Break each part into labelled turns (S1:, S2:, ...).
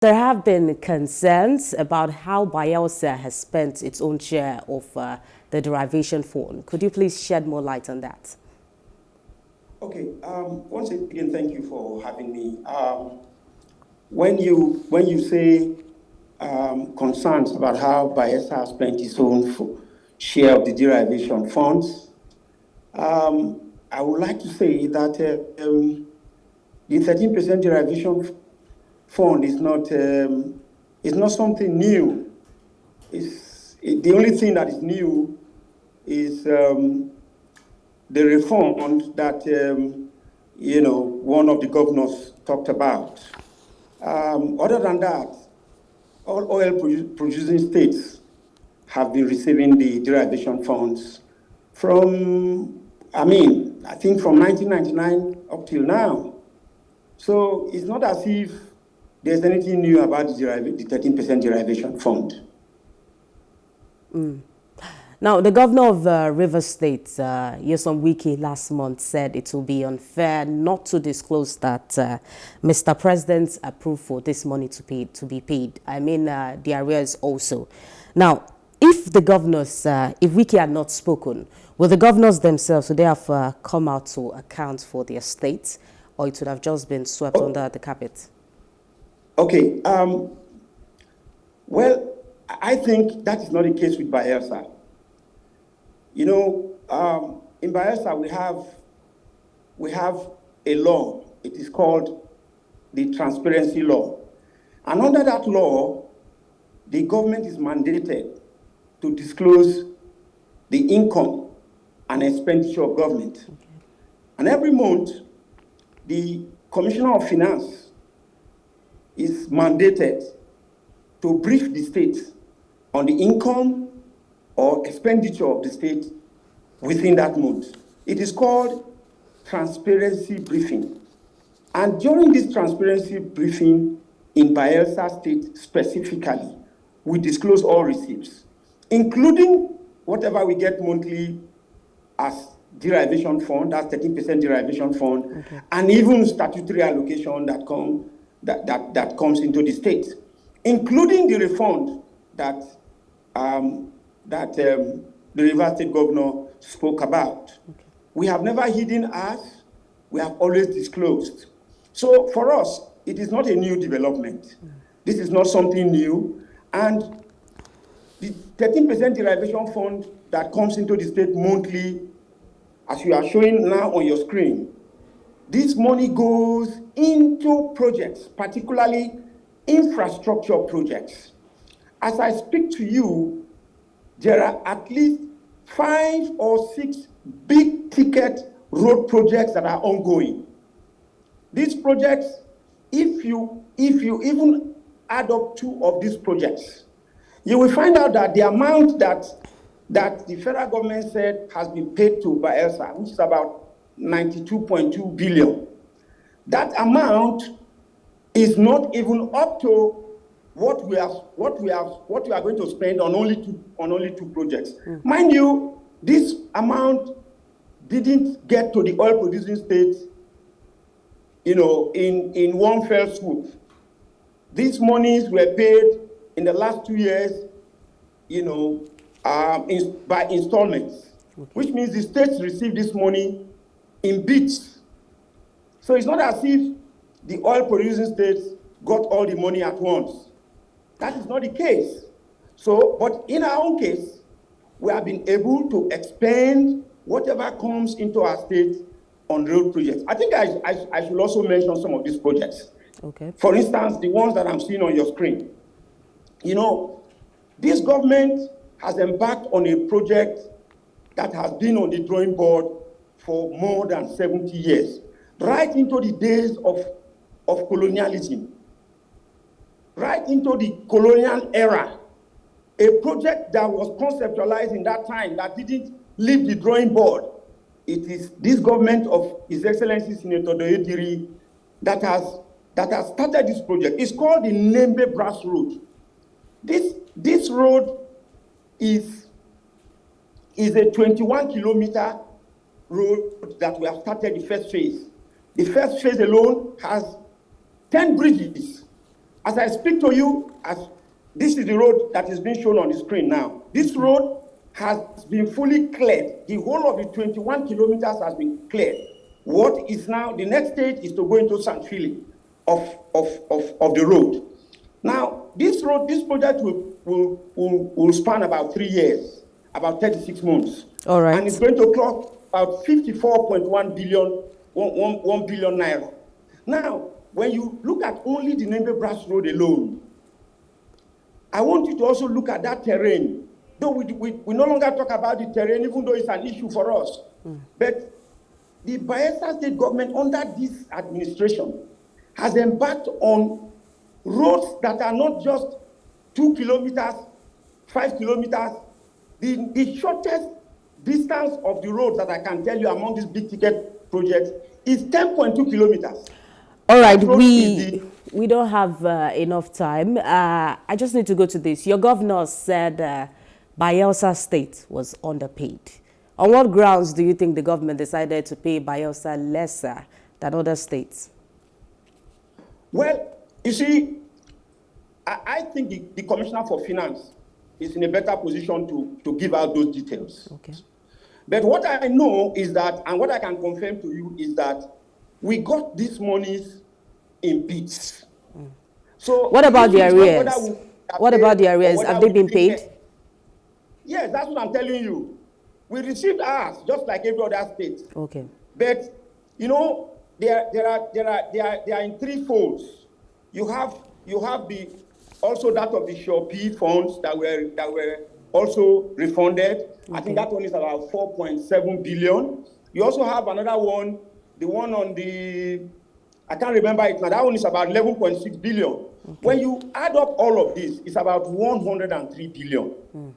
S1: There have been concerns about how Bayelsa has spent its own share of the derivation fund. Could you please shed more light on that?
S2: Okay. Once again, thank you for having me. When you say concerns about how Bayelsa has spent its own share of the derivation funds, I would like to say that the 13% derivation fund is not something new. The only thing that is new is the refund that one of the governors talked about. Other than that, all oil producing states have been receiving the derivation funds from, I think from 1999 up till now. So it's not as if there's anything new about the 13% derivation fund.
S1: Now, the governor of Rivers State, Nyesom Wike, last month said it will be unfair not to disclose that Mr. President approved for this money to be paid. The arrears also. Now, if the governors, if Wike had not spoken, will the governors themselves, would they have come out to account for their state, or it would have just been swept under the carpet?
S2: Okay. Well, I think that is not the case with Bayelsa. In Bayelsa we have a law. It is called the transparency law. And under that law, the government is mandated to disclose the income and expenditure of government. Okay. And every month, the Commissioner of Finance is mandated to brief the state on the income or expenditure of the state within that month. It is called transparency briefing. And during this transparency briefing in Bayelsa State specifically, we disclose all receipts, including whatever we get monthly as derivation fund, that's 13% derivation fund, okay, and even statutory allocation that comes into the state, including the refund that the Rivers State governor spoke about. Okay. We have never hidden us. We have always disclosed. So for us, it is not a new development. This is not something new. And the 13% derivation fund that comes into the state monthly, as you are showing now on your screen, this money goes into projects, particularly infrastructure projects. As I speak to you, there are at least 5 or 6 big ticket road projects that are ongoing. These projects, if you even add up 2 of these projects, you will find out that the amount that the federal government said has been paid to Bayelsa, which is about 92.2 billion, that amount is not even up to what we are going to spend on only two projects. Mm. Mind you, this amount didn't get to the oil producing states, in one fell swoop. These monies were paid in the last 2 years, by installments, okay, which means the states receive this money in bits. So it's not as if the oil producing states got all the money at once. That is not the case. So, but in our own case, we have been able to expend whatever comes into our state on road projects. I think I should also mention some of these projects. Okay. For instance, the ones that I'm seeing on your screen. This government has embarked on a project that has been on the drawing board for more than 70 years, right into the days of colonialism, right into the colonial era. A project that was conceptualized in that time that didn't leave the drawing board. It is this government of His Excellency Senator Doyediri that has started this project. It's called the Nembe Brass Road. This road is a 21-kilometer road that we have started the first phase. The first phase alone has 10 bridges. As I speak to you, this is the road that is being shown on the screen now. This road has been fully cleared. The whole of the 21 kilometers has been cleared. What is now, the next stage is to go into sand filling of the road. Now, this project will span about 3 years, about 36 months.
S1: All right.
S2: And it's going to clock about 54.1 billion, 1 billion naira. Now, when you look at only the Nembe Brass Road alone, I want you to also look at that terrain. Though we no longer talk about the terrain, even though it's an issue for us. But the Bayelsa state government, under this administration, has embarked on roads that are not just 2 kilometers, 5 kilometers. The shortest distance of the roads that I can tell you among these big ticket projects is 10.2 kilometers.
S1: All right, we don't have enough time. I just need to go to this. Your governor said Bayelsa State was underpaid. On what grounds do you think the government decided to pay Bayelsa lesser than other states?
S2: Well, you see, I think the Commissioner for Finance is in a better position to give out those details.
S1: Okay.
S2: But what I know is that, and what I can confirm to you is that we got these monies in bits. So
S1: what about the arrears? What about the arrears? Have they been paid?
S2: Yes, that's what I'm telling you. We received ours just like every other state.
S1: Okay.
S2: But you know, they are in three folds. You have also that of the Shopee funds that were also refunded. Okay. I think that one is about 4.7 billion. You also have another one, the one on the, I can't remember it now, that one is about 11.6 billion. Okay. When you add up all of this, it's about 103 billion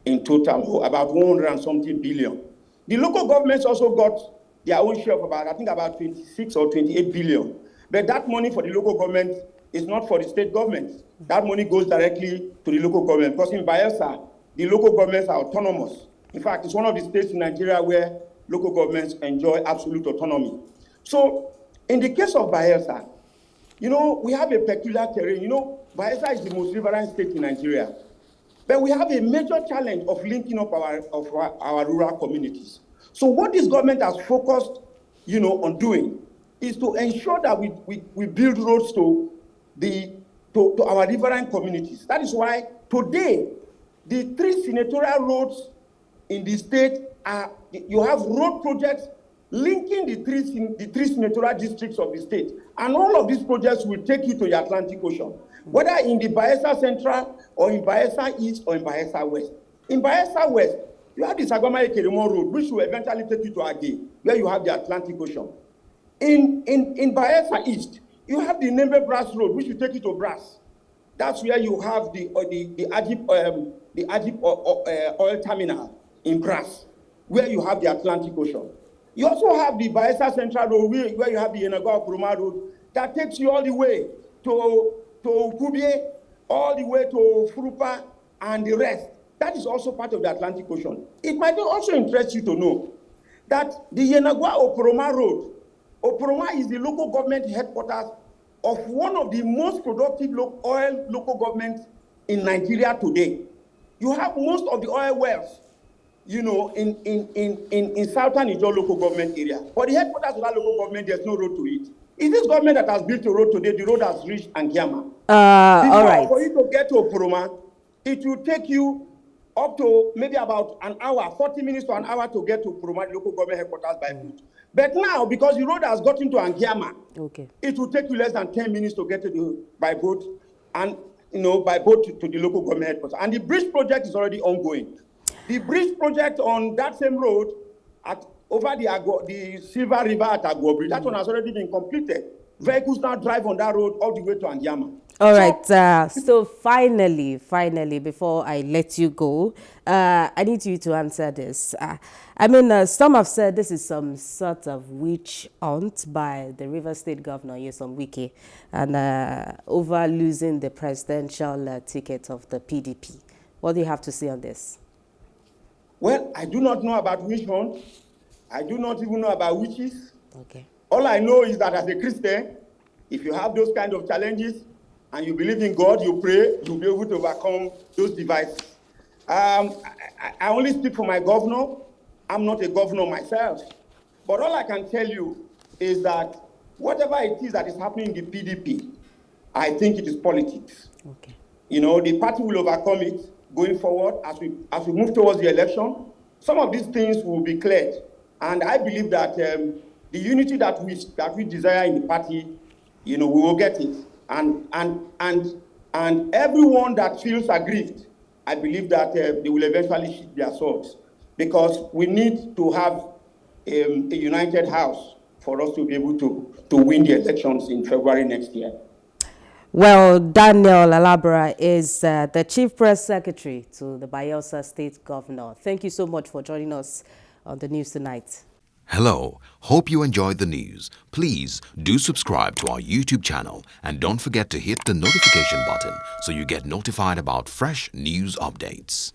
S2: in total, about 100 and something billion. The local governments also got their own share of about 26 or 28 billion. But that money for the local government is not for the state government. That money goes directly to the local government. Because in Bayelsa, the local governments are autonomous. In fact, it's one of the states in Nigeria where local governments enjoy absolute autonomy. So, in the case of Bayelsa, you know, we have a peculiar terrain. You know, Bayelsa is the most riverine state in Nigeria. But we have a major challenge of linking up our rural communities. So what this government has focused, you know, on doing is to ensure that we build roads to our riverine communities. That is why today, the 3 senatorial roads in the state you have road projects linking the three senatorial districts of the state. And all of these projects will take you to the Atlantic Ocean, whether in the Bayelsa Central or in Bayelsa East or in Bayelsa West. In Bayelsa West, you have the Sagama-Ekeremo Road, which will eventually take you to Age, where you have the Atlantic Ocean. In Bayelsa East, you have the Nembe Brass Road, which will take you to Brass. That's where you have the Ajib oil terminal in Brass, where you have the Atlantic Ocean. You also have the Bayelsa Central Road, where you have the Yenagwa-Okroma Road, that takes you all the way to Kubie, all the way to Furupa, and the rest. That is also part of the Atlantic Ocean. It might also interest you to know that the Yenagwa-Okroma Road, Okroma is the local government headquarters of one of the most productive oil local governments in Nigeria today. You have most of the oil wells, you know, in southern Ijaw local government area. But the headquarters of that local government, there's no road to it. It's this government that has built a road today. The road has reached Angiama.
S1: All right.
S2: For you to get to Okroma, it will take you up to maybe about an hour, 40 minutes to an hour to get to Okroma, local government headquarters by foot. But now, because the road has gotten to Angiama,
S1: okay,
S2: it will take you less than 10 minutes to get to by boat, and by boat to the local government headquarters. And the bridge project is already ongoing. The bridge project on that same road over the Silver River at Agwo Bridge, that one has already been completed. Vehicles now drive on that road all the way to Angiama.
S1: All right. So finally, before I let you go, I need you to answer this. I mean, some have said this is some sort of witch hunt by the Rivers State Governor, Nyesom Wike, and over losing the presidential ticket of the PDP. What do you have to say on this?
S2: Well, I do not know about witch hunt. I do not even know about witches.
S1: Okay.
S2: All I know is that as a Christian, if you have those kind of challenges, and you believe in God, you pray, you'll be able to overcome those devices. I only speak for my governor. I'm not a governor myself. But all I can tell you is that whatever it is that is happening in the PDP, I think it is politics.
S1: Okay.
S2: You know, the party will overcome it going forward as we move towards the election. Some of these things will be cleared. And I believe that the unity that we desire in the party, you know, we will get it. And everyone that feels aggrieved, I believe that they will eventually shift their swords, because we need to have a united house for us to be able to win the elections in February next year.
S1: Well, Daniel Alabrah is the Chief Press Secretary to the Bayelsa State Governor. Thank you so much for joining us on the news tonight.
S3: Hello, hope you enjoyed the news. Please do subscribe to our YouTube channel and don't forget to hit the notification button so you get notified about fresh news updates.